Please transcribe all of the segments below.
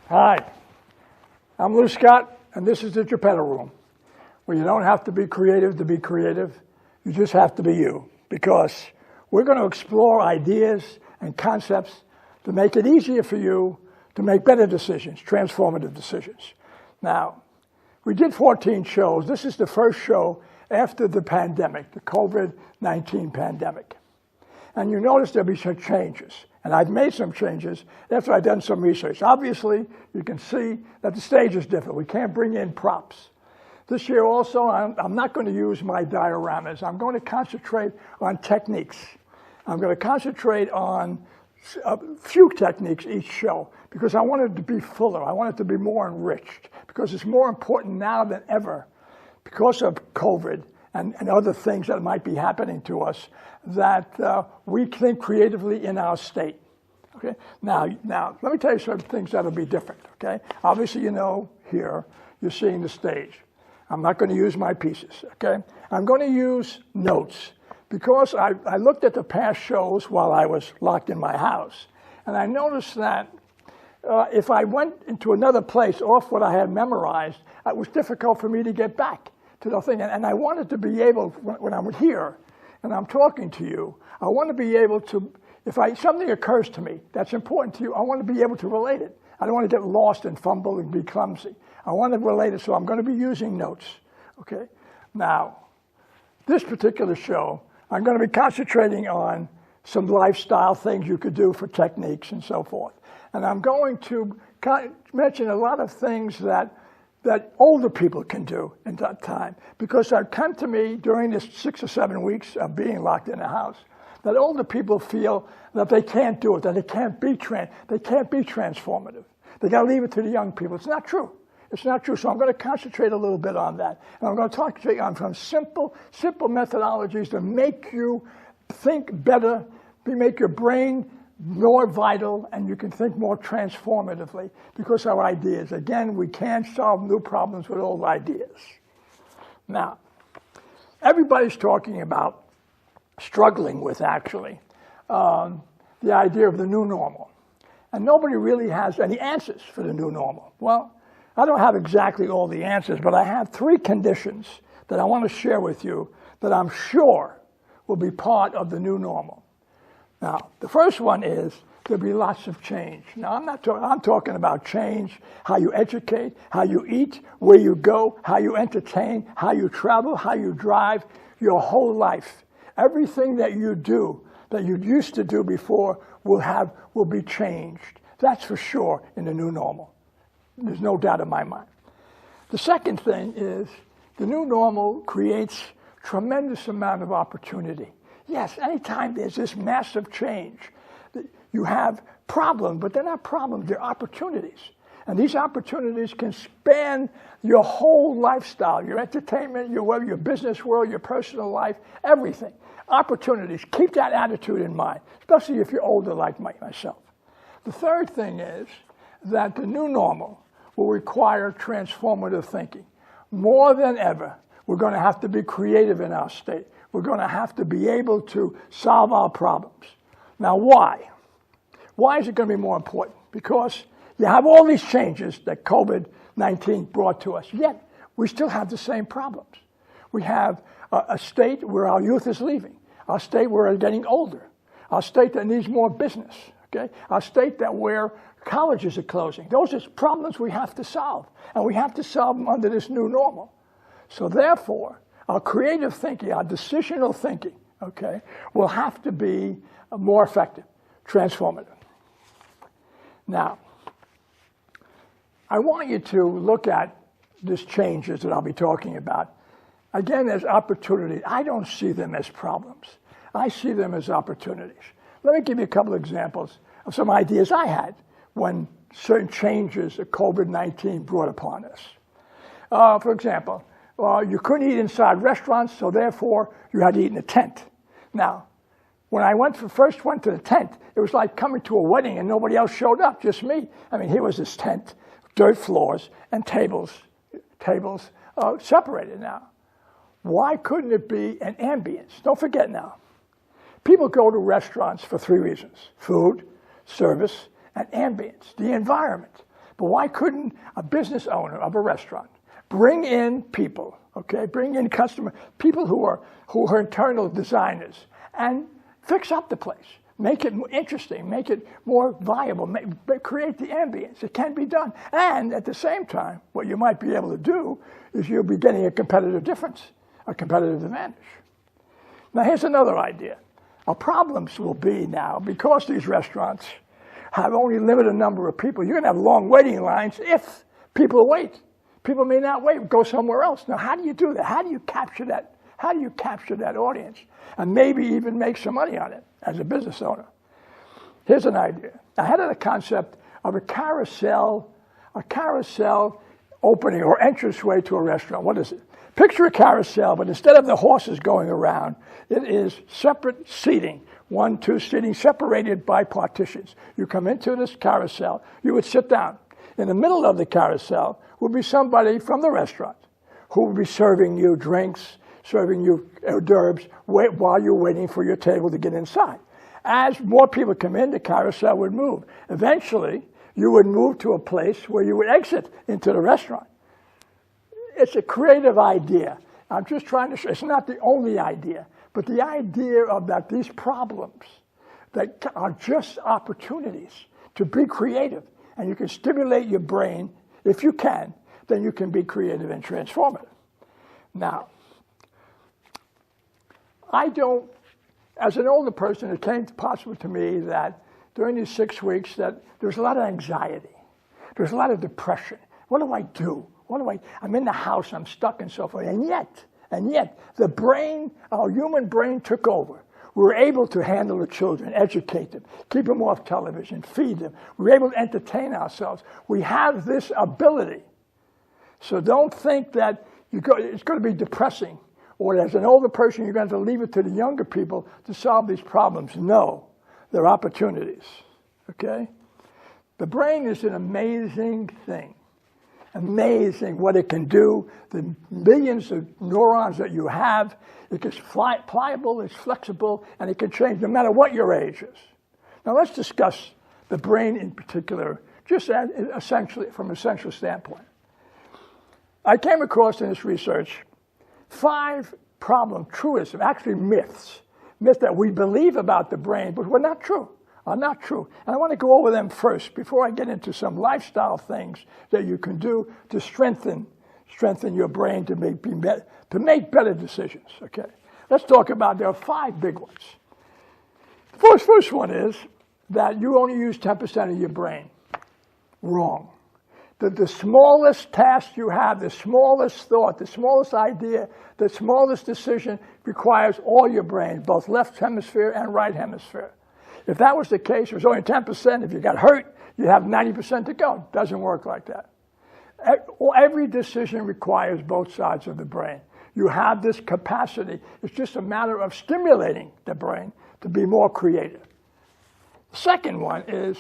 Hi, I'm Lou Scott, and this is the Geppetto Room, where you don't have to be creative to be creative. You just have to be you, because we're going to explore ideas and concepts to make it easier for you to make better decisions, transformative decisions. Now, we did 14 shows. This is the first show after the pandemic, the COVID-19 pandemic. And you notice there'll be some changes. And I've made some changes after I've done some research. Obviously, you can see that the stage is different. We can't bring in props. This year also, I'm not going to use my dioramas. I'm going to concentrate on techniques. I'm going to concentrate on a few techniques each show because I want it to be fuller. I want it to be more enriched because it's more important now than ever because of COVID and other things that might be happening to us, that we think creatively in our state. Okay. Now, let me tell you some things that'll be different. Okay. Obviously, you know, here you're seeing the stage. I'm not going to use my pieces. Okay. I'm going to use notes because I looked at the past shows while I was locked in my house, and I noticed that if I went into another place off what I had memorized, it was difficult for me to get back to the thing. And I wanted to be able, when I'm here and I'm talking to you, I want to be able to, if something occurs to me that's important to you, I want to be able to relate it. I don't want to get lost and fumble and be clumsy. I want to relate it, so I'm going to be using notes. Okay. Now, this particular show, I'm going to be concentrating on some lifestyle things you could do for techniques and so forth. And I'm going to mention a lot of things that older people can do in that time, because it come to me during this 6 or 7 weeks of being locked in the house that older people feel that they can't do it, that they can't be transformative. They got to leave it to the young people. It's not true. It's not true. So I'm going to concentrate a little bit on that, and I'm going to talk to you on some simple methodologies to make you think better, make your brain more vital, and you can think more transformatively because our ideas. Again, we can't solve new problems with old ideas. Now, everybody's talking about struggling with, actually, the idea of the new normal. And nobody really has any answers for the new normal. Well, I don't have exactly all the answers, but I have 3 conditions that I want to share with you that I'm sure will be part of the new normal. Now, the first one is there'll be lots of change. Now, I'm talking about change, how you educate, how you eat, where you go, how you entertain, how you travel, how you drive, your whole life. Everything that you do, that you used to do before, will be changed. That's for sure in the new normal. There's no doubt in my mind. The second thing is the new normal creates tremendous amount of opportunity. Yes, anytime there's this massive change, you have problems, but they're not problems, they're opportunities. And these opportunities can span your whole lifestyle, your entertainment, your business world, your personal life, everything. Opportunities. Keep that attitude in mind, especially if you're older like myself. The third thing is that the new normal will require transformative thinking. More than ever, we're going to have to be creative in our state. We're going to have to be able to solve our problems. Now, why? Why is it going to be more important? Because you have all these changes that COVID-19 brought to us, yet we still have the same problems. We have a state where our youth is leaving, a state where we're getting older, a state that needs more business, okay? A state where colleges are closing. Those are problems we have to solve, and we have to solve them under this new normal. So therefore, our creative thinking, our decisional thinking, okay, will have to be more effective, transformative. Now, I want you to look at these changes that I'll be talking about, again, as opportunities. I don't see them as problems. I see them as opportunities. Let me give you a couple of examples of some ideas I had when certain changes of COVID-19 brought upon us. For example, you couldn't eat inside restaurants, so therefore you had to eat in a tent. Now, when I first went to the tent, it was like coming to a wedding and nobody else showed up, just me. I mean, here was this tent, dirt floors, and tables separated now. Why couldn't it be an ambience? Don't forget now, people go to restaurants for 3 reasons: food, service, and ambience, the environment. But why couldn't a business owner of a restaurant bring in people, okay, bring in customers, people who are internal designers, and fix up the place, make it more interesting, make it more viable, create the ambience? It can be done. And at the same time, what you might be able to do is you'll be getting a competitive difference, a competitive advantage. Now here's another idea. Our problems will be now, because these restaurants have only limited number of people, you're going to have long waiting lines if people wait. People may not wait, go somewhere else. Now, how do you do that? How do you capture that? How do you capture that audience and maybe even make some money on it as a business owner? Here's an idea. I had the concept of a carousel opening or entranceway to a restaurant. What is it? Picture a carousel, but instead of the horses going around, it is separate seating. 1, 2 seating separated by partitions. You come into this carousel, you would sit down. In the middle of the carousel would be somebody from the restaurant who would be serving you drinks, serving you hors d'oeuvres while you're waiting for your table to get inside. As more people come in, the carousel would move. Eventually, you would move to a place where you would exit into the restaurant. It's a creative idea. I'm just trying to show, it's not the only idea, but the idea of that these problems that are just opportunities to be creative, and you can stimulate your brain. If you can, then you can be creative and transformative. Now, as an older person, it came possible to me that during these 6 weeks that there's a lot of anxiety. There's a lot of depression. What do I do? I'm in the house, I'm stuck and so forth. And yet, the brain, our human brain took over. We were able to handle the children, educate them, keep them off television, feed them. We were able to entertain ourselves. We have this ability. So don't think that it's going to be depressing, or as an older person, you're going to have to leave it to the younger people to solve these problems. No, they're opportunities, okay? The brain is an amazing thing. Amazing what it can do, the millions of neurons that you have. It is pliable, it's flexible, and it can change no matter what your age is. Now let's discuss the brain in particular, just from an essential standpoint. I came across in this research 5 truisms, actually myths that we believe about the brain, but were not true. Are not true. And I want to go over them first before I get into some lifestyle things that you can do to strengthen your brain to make better decisions. Okay, let's talk about, there are 5 big ones. The first one is that you only use 10% of your brain. Wrong. The smallest task you have, the smallest thought, the smallest idea, the smallest decision requires all your brain, both left hemisphere and right hemisphere. If that was the case, it was only 10%. If you got hurt, you have 90% to go. It doesn't work like that. Every decision requires both sides of the brain. You have this capacity. It's just a matter of stimulating the brain to be more creative. The second one is,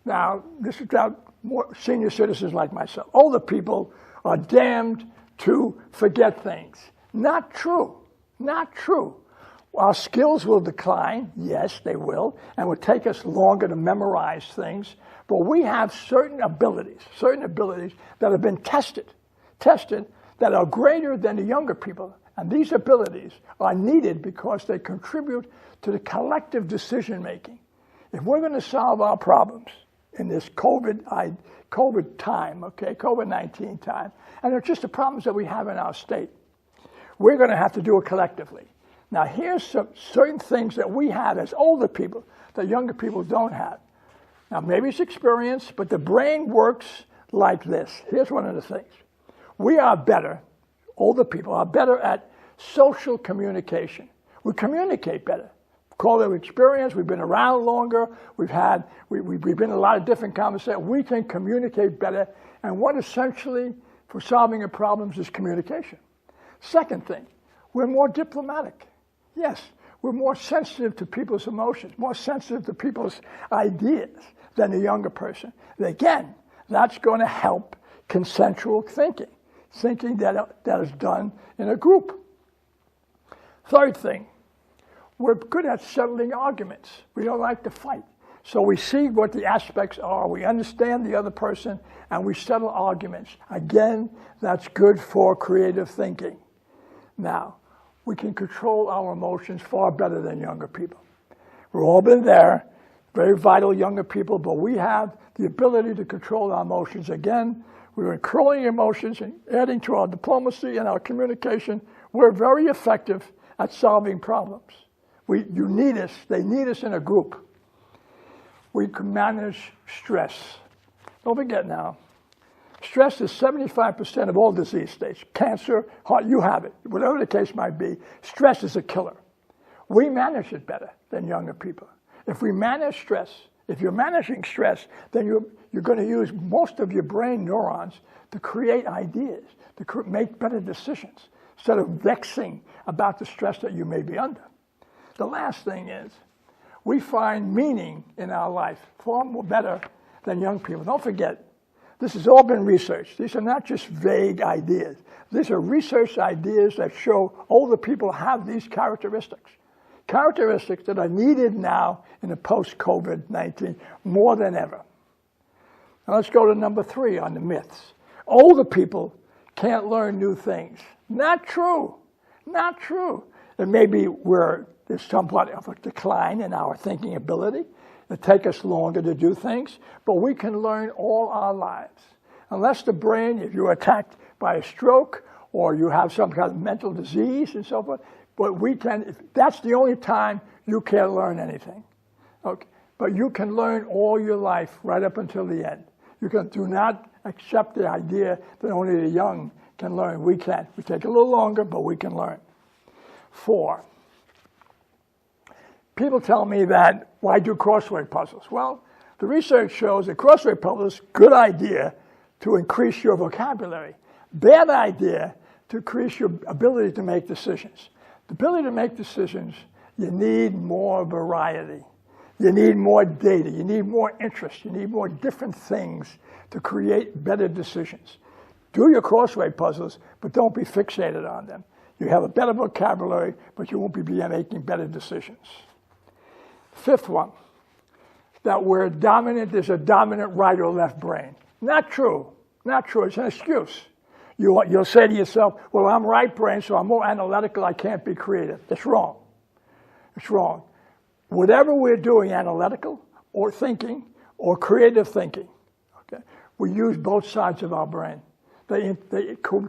now, this is about more senior citizens like myself. Older people are damned to forget things. Not true. Not true. Our skills will decline, yes, they will, and it will take us longer to memorize things, but we have certain abilities that have been tested that are greater than the younger people, and these abilities are needed because they contribute to the collective decision-making. If we're going to solve our problems in this COVID time, okay, COVID-19 time, and it's just the problems that we have in our state, we're going to have to do it collectively. Now, here's some certain things that we have as older people that younger people don't have. Now, maybe it's experience, but the brain works like this. Here's one of the things. We are better, older people are better at social communication. We communicate better. Call it experience. We've been around longer. We've been in a lot of different conversations. We can communicate better. And what essentially for solving your problems is communication. Second thing, we're more diplomatic. Yes, we're more sensitive to people's emotions, more sensitive to people's ideas than the younger person. And again, that's going to help consensual thinking that is done in a group. Third thing, we're good at settling arguments. We don't like to fight. So we see what the aspects are, we understand the other person, and we settle arguments. Again, that's good for creative thinking. Now, we can control our emotions far better than younger people. We've all been there, very vital younger people, but we have the ability to control our emotions. Again, we're controlling emotions and adding to our diplomacy and our communication. We're very effective at solving problems. You need us, they need us in a group. We can manage stress. Don't forget now, stress is 75% of all disease states. Cancer, heart, you have it. Whatever the case might be, stress is a killer. We manage it better than younger people. If we manage stress, if you're managing stress, then you're going to use most of your brain neurons to create ideas, to make better decisions, instead of vexing about the stress that you may be under. The last thing is, we find meaning in our life far more better than young people. Don't forget, this has all been researched. These are not just vague ideas. These are research ideas that show older people have these characteristics. Characteristics that are needed now in the post-COVID-19 more than ever. Now let's go to number 3 on the myths. Older people can't learn new things. Not true. Not true. It may be there's somewhat of a decline in our thinking ability. It takes us longer to do things, but we can learn all our lives. Unless the brain, if you're attacked by a stroke or you have some kind of mental disease and so forth, but that's the only time you can't learn anything. Okay. But you can learn all your life right up until the end. Do not accept the idea that only the young can learn. We can. We take a little longer, but we can learn. 4. People tell me that, why do crossword puzzles? Well, the research shows that crossword puzzles, good idea to increase your vocabulary. Bad idea to increase your ability to make decisions. The ability to make decisions, you need more variety. You need more data. You need more interest. You need more different things to create better decisions. Do your crossword puzzles, but don't be fixated on them. You have a better vocabulary, but you won't be making better decisions. 5th one, that we're dominant, there's a dominant right or left brain. Not true. Not true. It's an excuse. You'll say to yourself, well, I'm right brain, so I'm more analytical, I can't be creative. It's wrong. It's wrong. Whatever we're doing, analytical or thinking or creative thinking, okay, we use both sides of our brain. They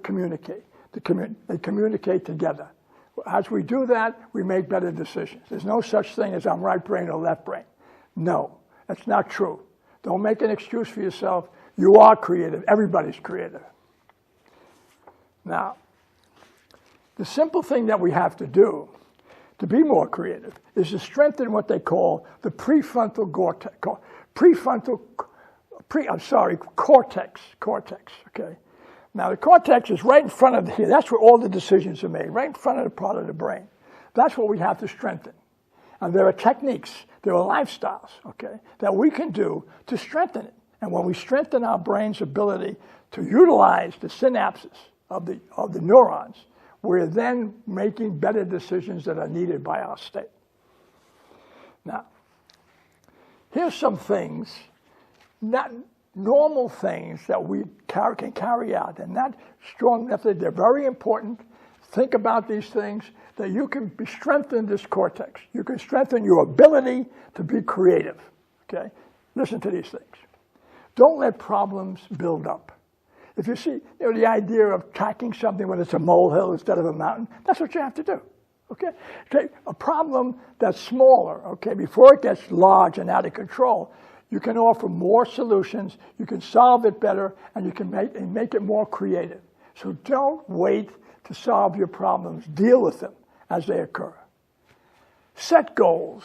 communicate. They communicate together. As we do that, we make better decisions. There's no such thing as I'm right brain or left brain. No, that's not true. Don't make an excuse for yourself. You are creative. Everybody's creative. Now, the simple thing that we have to do to be more creative is to strengthen what they call the prefrontal cortex, okay? Now, the cortex is right in front of here. That's where all the decisions are made, right in front of the part of the brain. That's what we have to strengthen. And there are techniques, there are lifestyles, okay, that we can do to strengthen it. And when we strengthen our brain's ability to utilize the synapses of the neurons, we're then making better decisions that are needed by our state. Now, here's some things, not normal things that we can carry out, and not strong method. They're very important. Think about these things, that you can strengthen this cortex. You can strengthen your ability to be creative, okay? Listen to these things. Don't let problems build up. If you see the idea of attacking something when it's a molehill instead of a mountain, that's what you have to do, okay? Take a problem that's smaller, okay, before it gets large and out of control. You can offer more solutions, you can solve it better, and you can make it more creative. So don't wait to solve your problems. Deal with them as they occur. Set goals.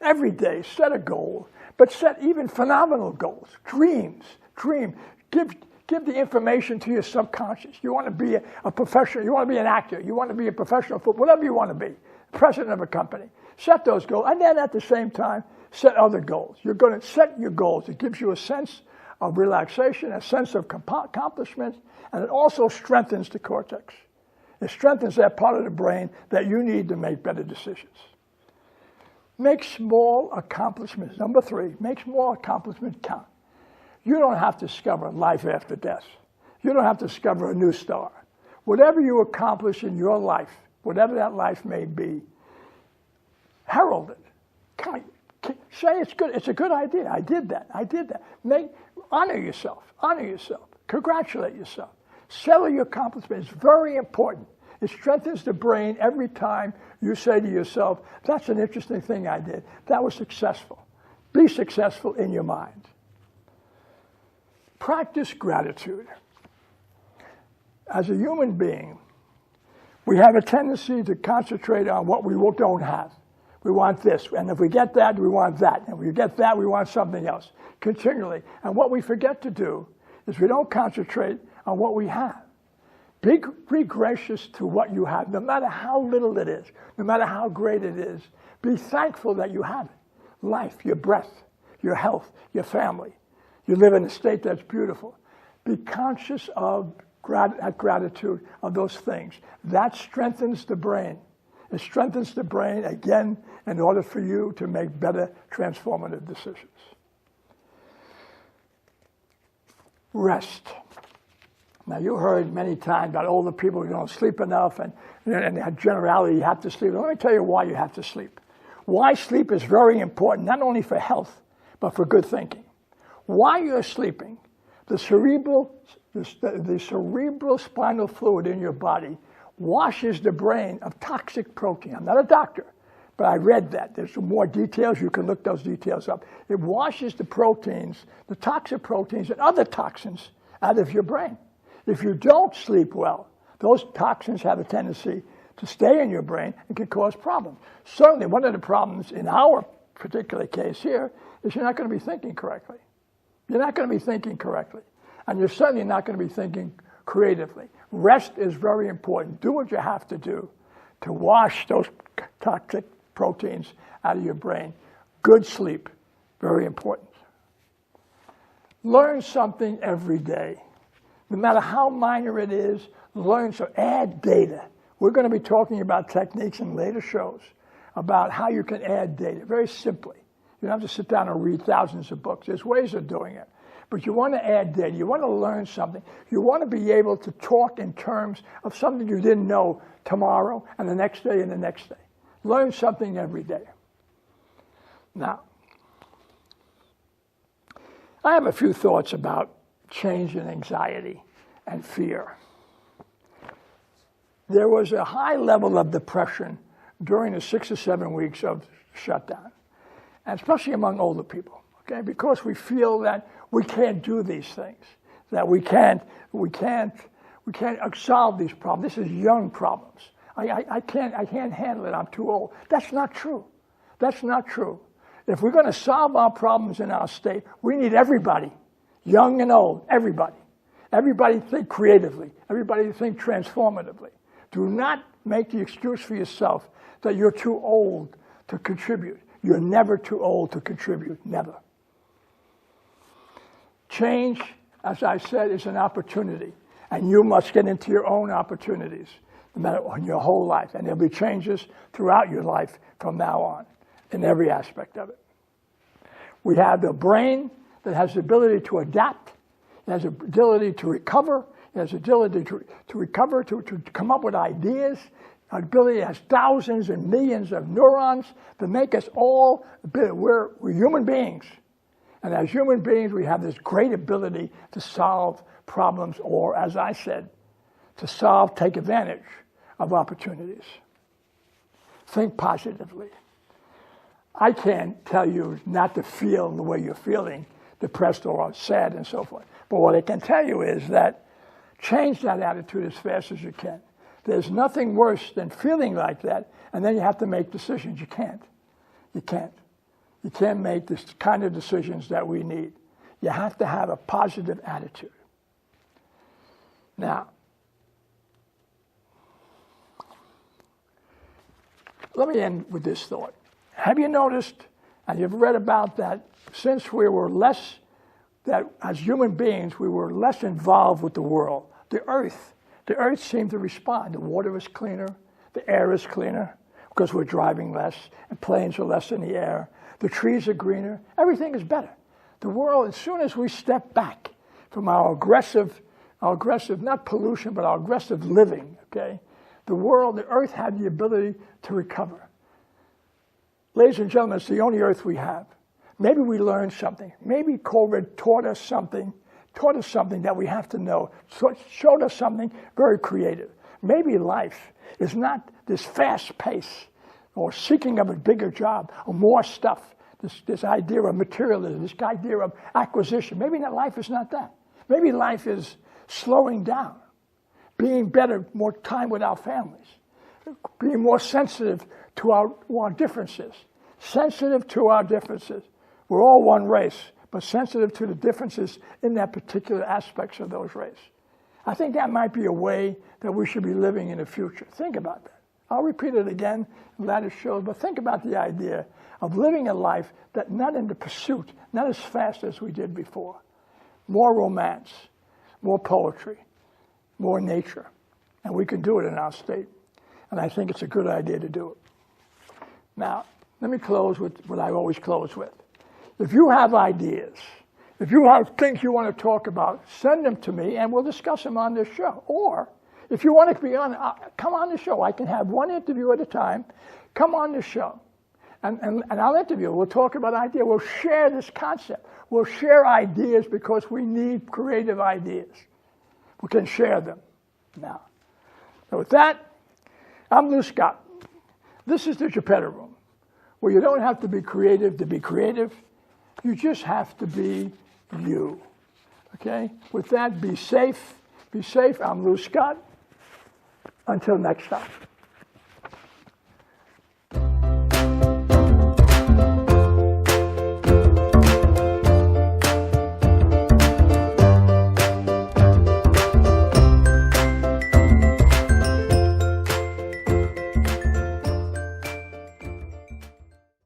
Every day, set a goal, but set even phenomenal goals. Dream. Give the information to your subconscious. You want to be a professional, you want to be an actor, you want to be a professional footballer, whatever you want to be, president of a company. Set those goals, and then at the same time, set other goals. You're going to set your goals. It gives you a sense of relaxation, a sense of accomplishment, and it also strengthens the cortex. It strengthens that part of the brain that you need to make better decisions. Make small accomplishments. Number 3, make small accomplishments count. You don't have to discover life after death. You don't have to discover a new star. Whatever you accomplish in your life, whatever that life may be, herald it. Say it's good. It's a good idea. I did that. Honor yourself. Congratulate yourself. Celebrate your accomplishment. It's very important. It strengthens the brain every time you say to yourself, that's an interesting thing I did. That was successful. Be successful in your mind. Practice gratitude. As a human being, we have a tendency to concentrate on what we don't have. We want this, and if we get that, we want that. And if we get that, we want something else, continually. And what we forget to do is we don't concentrate on what we have. Be gracious to what you have, no matter how little it is, no matter how great it is. Be thankful that you have it. Life, your breath, your health, your family. You live in a state that's beautiful. Be conscious of gratitude of those things. That strengthens the brain. It strengthens the brain, again, in order for you to make better transformative decisions. Rest. Now, you heard many times about older people who don't sleep enough, and generally you have to sleep. Let me tell you why you have to sleep. Why sleep is very important, not only for health, but for good thinking. While you're sleeping, the cerebral spinal fluid in your body washes the brain of toxic protein. I'm not a doctor, but I read that. There's some more details. You can look those details up. It washes the proteins, the toxic proteins and other toxins out of your brain. If you don't sleep well, those toxins have a tendency to stay in your brain and can cause problems. Certainly, one of the problems in our particular case here is you're not going to be thinking correctly. You're not going to be thinking correctly. And you're certainly not going to be thinking creatively. Rest is very important. Do what you have to do to wash those toxic proteins out of your brain. Good sleep, very important. Learn something every day. No matter how minor it is, learn so. Add data. We're going to be talking about techniques in later shows about how you can add data very simply. You don't have to sit down and read thousands of books. There's ways of doing it. But you want to add data. You want to learn something. You want to be able to talk in terms of something you didn't know tomorrow and the next day and the next day. Learn something every day. Now, I have a few thoughts about change in anxiety and fear. There was a high level of depression during the 6 or 7 weeks of shutdown, and especially among older people, okay? Because we feel that we can't do these things, that we can't solve these problems. This is young problems. I can't handle it. I'm too old. That's not true. That's not true. If we're going to solve our problems in our state, we need everybody, young and old, everybody. Everybody think creatively. Everybody think transformatively. Do not make the excuse for yourself that you're too old to contribute. You're never too old to contribute, never. Change, as I said, is an opportunity, and you must get into your own opportunities, no matter in your whole life, and there'll be changes throughout your life from now on, in every aspect of it. We have the brain that has the ability to adapt, it has the ability to recover, it has the ability to recover, to come up with ideas. Our ability has thousands and millions of neurons that make us all, we're human beings. And as human beings, we have this great ability to solve problems, or as I said, to take advantage of opportunities. Think positively. I can't tell you not to feel the way you're feeling, depressed or sad and so forth. But what I can tell you is that change that attitude as fast as you can. There's nothing worse than feeling like that, and then you have to make decisions. You can't. You can't make this kind of decisions that we need. You have to have a positive attitude. Now, let me end with this thought. Have you noticed, and you've read about that, since we were less, that as human beings, we were less involved with the world, the earth seemed to respond. The water is cleaner, the air is cleaner. because we're driving less and planes are less in the air. The trees are greener. Everything is better. The world, as soon as we step back from our aggressive, not pollution, but our aggressive living, okay, the world, the earth had the ability to recover. Ladies and gentlemen, it's the only earth we have. Maybe we learned something. Maybe COVID taught us something that we have to know, showed us something very creative. Maybe life is not this fast pace or seeking of a bigger job or more stuff, this idea of materialism, this idea of acquisition. Maybe that life is not that. Maybe life is slowing down, being better, more time with our families, being more sensitive to our differences, sensitive to our differences. We're all one race, but sensitive to the differences in that particular aspects of those races. I think that might be a way that we should be living in the future. Think about that. I'll repeat it again in later shows, but think about the idea of living a life that not in the pursuit, not as fast as we did before. More romance, more poetry, more nature. And we can do it in our state. And I think it's a good idea to do it. Now, let me close with what I always close with. If you have ideas, if you have things you want to talk about, send them to me and we'll discuss them on this show. Or if you want to be on, come on the show. I can have one interview at a time. Come on the show. And I'll interview. We'll talk about ideas. We'll share this concept. We'll share ideas because we need creative ideas. We can share them now. So with that, I'm Lou Scott. This is the Geppetto Room, where you don't have to be creative to be creative. You just have to be you. Okay? With that, be safe. Be safe. I'm Lou Scott. Until next time.